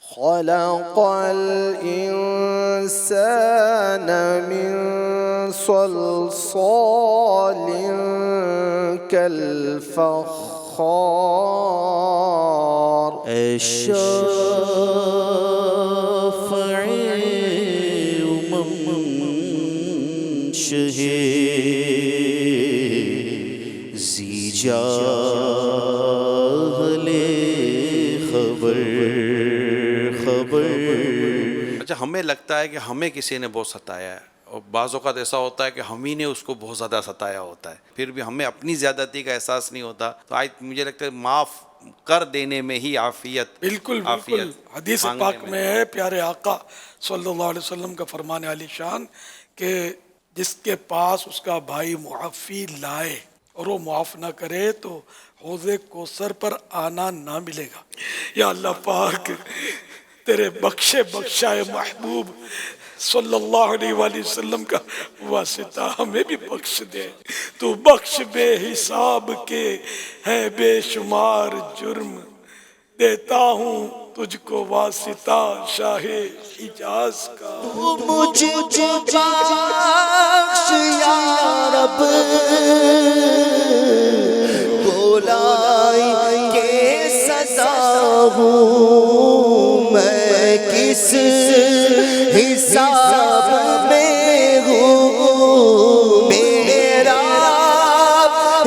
خلق الإنسان من صلصال كالفخار الشافع ومنشه ذی جاہل خبر. اچھا، ہمیں لگتا ہے کہ ہمیں کسی نے بہت ستایا ہے، اور بعض اوقات ایسا ہوتا ہے کہ ہم ہی نے اس کو بہت زیادہ ستایا ہوتا ہے، پھر بھی ہمیں اپنی زیادتی کا احساس نہیں ہوتا. تو آج مجھے لگتا ہے معاف کر دینے میں ہی عافیت. بالکل بالکل حدیث پاک میں ہے، پیارے آقا صلی اللہ علیہ وسلم کا فرمان عالی شان کہ جس کے پاس اس کا بھائی معافی لائے اور وہ معاف نہ کرے تو حوض کوثر پر آنا نہ ملے گا. یا اللہ پاک تیرے بخشے بخشائے محبوب صلی اللہ علیہ وآلہ وسلم کا واسطہ ہمیں بھی بخش دے. تو بخش بے حساب کے ہے بے شمار جرم، دیتا ہوں تجھ کو واسطہ شاہ حجاز کا. مجھ کو بخش یا رب، گولائی کے سزا ہوں میں، کس حساب میں ہوں، میرا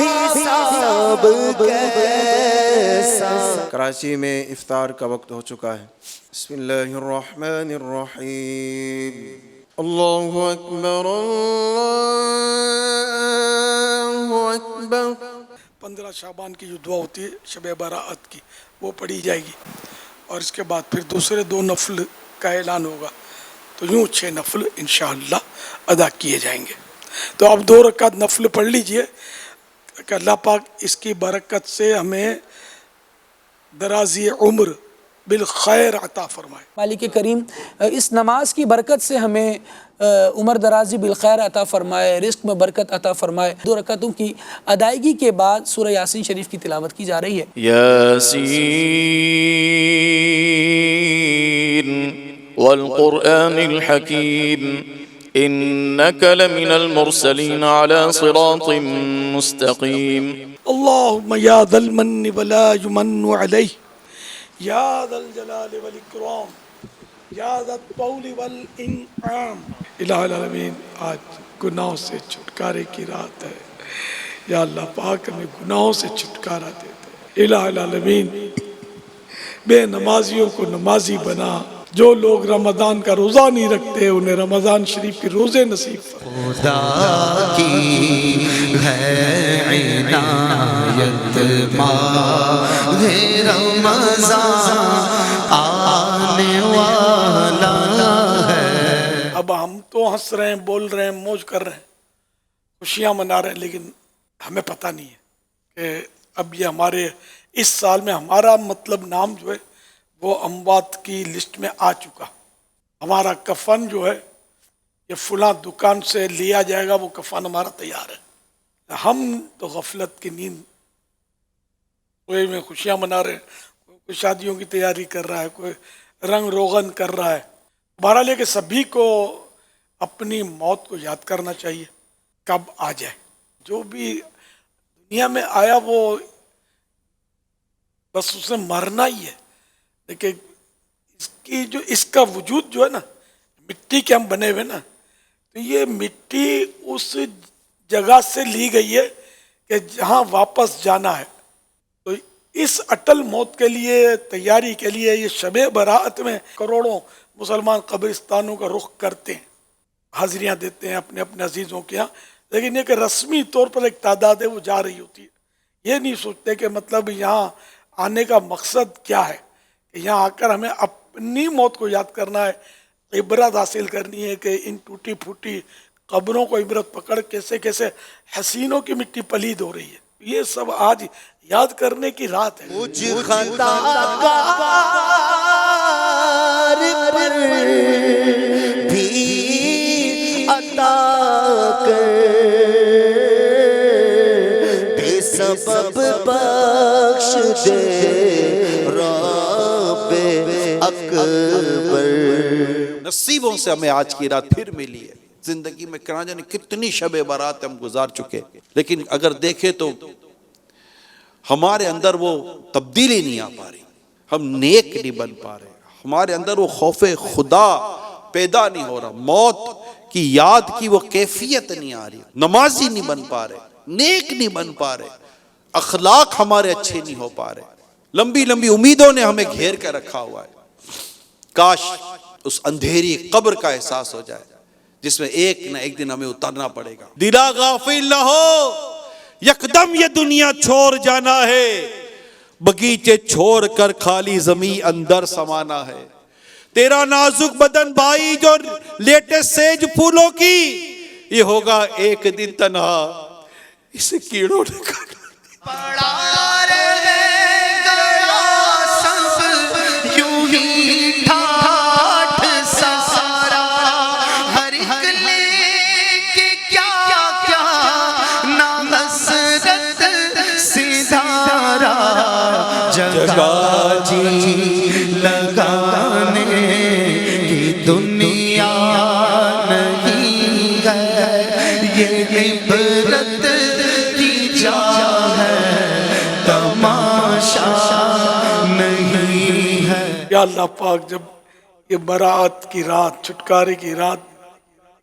حساب کیسا. کراچی میں افطار کا وقت ہو چکا ہے. بسم اللہ الرحمن الرحیم. اللہ اکبر اللہ اکبر. 15 شعبان کی جو دعا ہوتی ہے شب براءت کی، وہ پڑھی جائے گی، اور اس کے بعد پھر دوسرے 2 نفل کا اعلان ہوگا. تو یوں 6 نفل انشاءاللہ ادا کیے جائیں گے. تو آپ 2 رکعت نفل پڑھ لیجئے کہ اللہ پاک اس کی برکت سے ہمیں درازی عمر بالخیر عطا فرمائے. مالک کریم اس نماز کی برکت سے ہمیں عمر درازی بالخیر عطا فرمائے، رزق میں برکت عطا فرمائے. 2 رکعتوں کی ادائیگی کے بعد سورہ یاسین شریف کی تلاوت کی جا رہی ہے. یاسین والقرآن الحکیم انک لمن المرسلین علی صراط مستقیم. اللہم یا ذا المن ولا یمن علیہ، یا ذا الجلال والاکرام، یا ذا الطول والانعام. الہ العالمین آج گناہوں سے چھٹکارے کی رات ہے، یا اللہ پاک ہمیں گناہوں سے چھٹکارا دے دے. الہ العالمین بے نمازیوں کو نمازی بنا، جو لوگ رمضان کا روزہ نہیں رکھتے انہیں رمضان شریف کی روزے نصیب فرما. خدا کی ہے عنایت ماہ رمضان آنے والا ہے. اب ہم تو ہنس رہے ہیں، بول رہے ہیں، موج کر رہے ہیں، خوشیاں منا رہے ہیں، لیکن ہمیں پتہ نہیں ہے کہ اب یہ ہمارے اس سال میں ہمارا مطلب نام جو ہے وہ اموات کی لسٹ میں آ چکا. ہمارا کفن جو ہے یہ فلاں دکان سے لیا جائے گا، وہ کفن ہمارا تیار ہے. ہم تو غفلت کی نیند، کوئی میں خوشیاں منا رہے ہیں، کوئی شادیوں کی تیاری کر رہا ہے، کوئی رنگ روغن کر رہا ہے. بہرحال یہ کہ سبھی کو اپنی موت کو یاد کرنا چاہیے کب آ جائے. جو بھی دنیا میں آیا وہ بس اسے مرنا ہی ہے. لیکن اس کا وجود جو ہے نا، مٹی کے ہم بنے ہوئے نا، تو یہ مٹی اس جگہ سے لی گئی ہے کہ جہاں واپس جانا ہے. تو اس اٹل موت کے لیے تیاری کے لیے یہ شب براءت میں کروڑوں مسلمان قبرستانوں کا رخ کرتے ہیں، حاضریاں دیتے ہیں اپنے اپنے عزیزوں کے یہاں. لیکن یہ کہ رسمی طور پر ایک تعداد ہے وہ جا رہی ہوتی ہے. یہ نہیں سوچتے کہ مطلب یہاں آنے کا مقصد کیا ہے، کہ یہاں آ کر ہمیں اپنی موت کو یاد کرنا ہے، عبرت حاصل کرنی ہے کہ ان ٹوٹی پھوٹی قبروں کو عبرت پکڑ کیسے کیسے حسینوں کی مٹی پلید ہو رہی ہے. یہ سب آج یاد کرنے کی رات ہے. مجھ خطاکار پر بھی عطا کر، بے سبب بخش دے رب اکبر. نصیبوں سے ہمیں آج کی رات پھر ملی ہے. زندگی میں کہاں جانے کتنی شب برات ہم گزار چکے, لیکن اگر دیکھیں تو ہمارے اندر وہ تبدیلی نہیں آ پا رہی, ہم نیک نہیں بن پا رہے, ہمارے اندر وہ خوف خدا پیدا نہیں ہو رہا, موت کی یاد کی وہ کیفیت نہیں آ رہی, نمازی نہیں بن پا رہے, نیک نہیں بن پا رہے, اخلاق ہمارے اچھے نہیں ہو پا رہے, لمبی لمبی امیدوں نے ہمیں گھیر کے رکھا ہوا ہے. کاش اس اندھیری قبر کا احساس ہو جائے جس میں ایک نہ ایک دن ہمیں اترنا پڑے گا. دلا غافل نہ ہو, یکدم یہ دنیا چھوڑ جانا ہے, بغیچے چھوڑ کر خالی زمین اندر سمانا ہے. تیرا نازک بدن بھائی جو لیٹے سیج پھولوں کی, یہ ہوگا ایک دن تنہا, اسے کیڑوں نے کھانا. پڑا رہے گا سب یوں ہی ٹھاٹھ سارا, ہر ایک لے کے کیا کیا نہ حسرت سے دھارا, جگہ جی لگانے کی دنیا نہیں ہے, یہ عبرت کی جا ہے, تماشا نہیں ہے. یا اللہ پاک جب یہ برات کی رات, چھٹکارے کی رات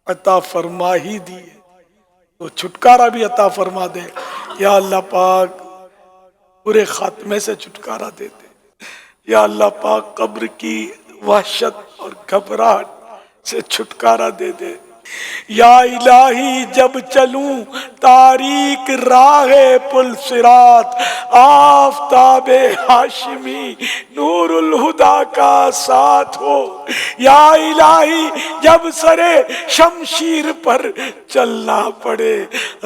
عطا فرما ہی دی ہے تو چھٹکارا بھی عطا فرما دے. یا اللہ پاک پورے خاتمے سے چھٹکارا دے دے. یا اللہ پاک قبر کی وحشت اور گھبراہٹ سے چھٹکارا دے دے. یا الہی جب چلوں تاریک راہ پل صراط, آفتاب ہاشمی نور الہدا کا ساتھ ہو. یا الہی جب سرے شمشیر پر چلنا پڑے,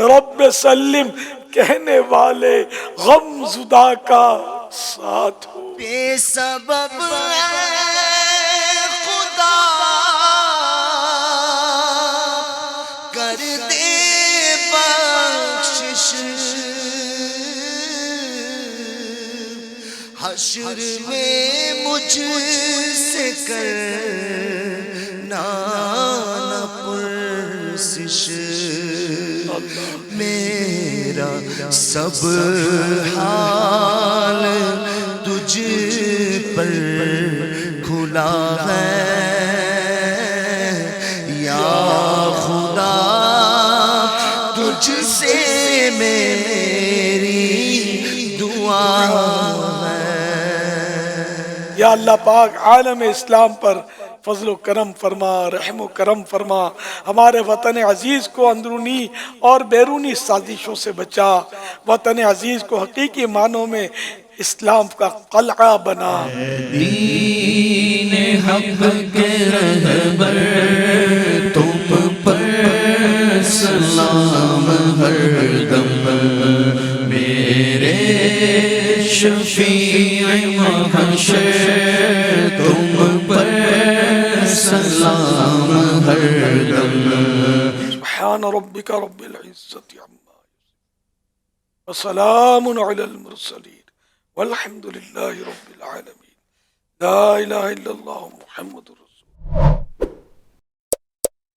رب سلم کہنے والے غم زدہ کا ساتھ ہو. بے سبب خدا کر دے بخشش, حشر میں مجھ سے کرنا نہ پرسش, میرا سب حال تجھ پر کھلا ہے. یا خدا تجھ سے میری دعا ہے. یا اللہ پاک عالم اسلام پر فضل و کرم فرما, رحم و کرم فرما. ہمارے وطن عزیز کو اندرونی اور بیرونی سازشوں سے بچا. وطن عزیز کو حقیقی معنوں میں اسلام کا قلعہ بنا. دین حق کے رہبر تم پر سلام ہر دم, میرے شفیع محشر تم پر سلام ہر دم. سبحان ربک رب العزت عما یصفون وسلام علی المرسلین والحمد للہ رب العالمین. لا الہ الا اللہ محمد رسول اللہ.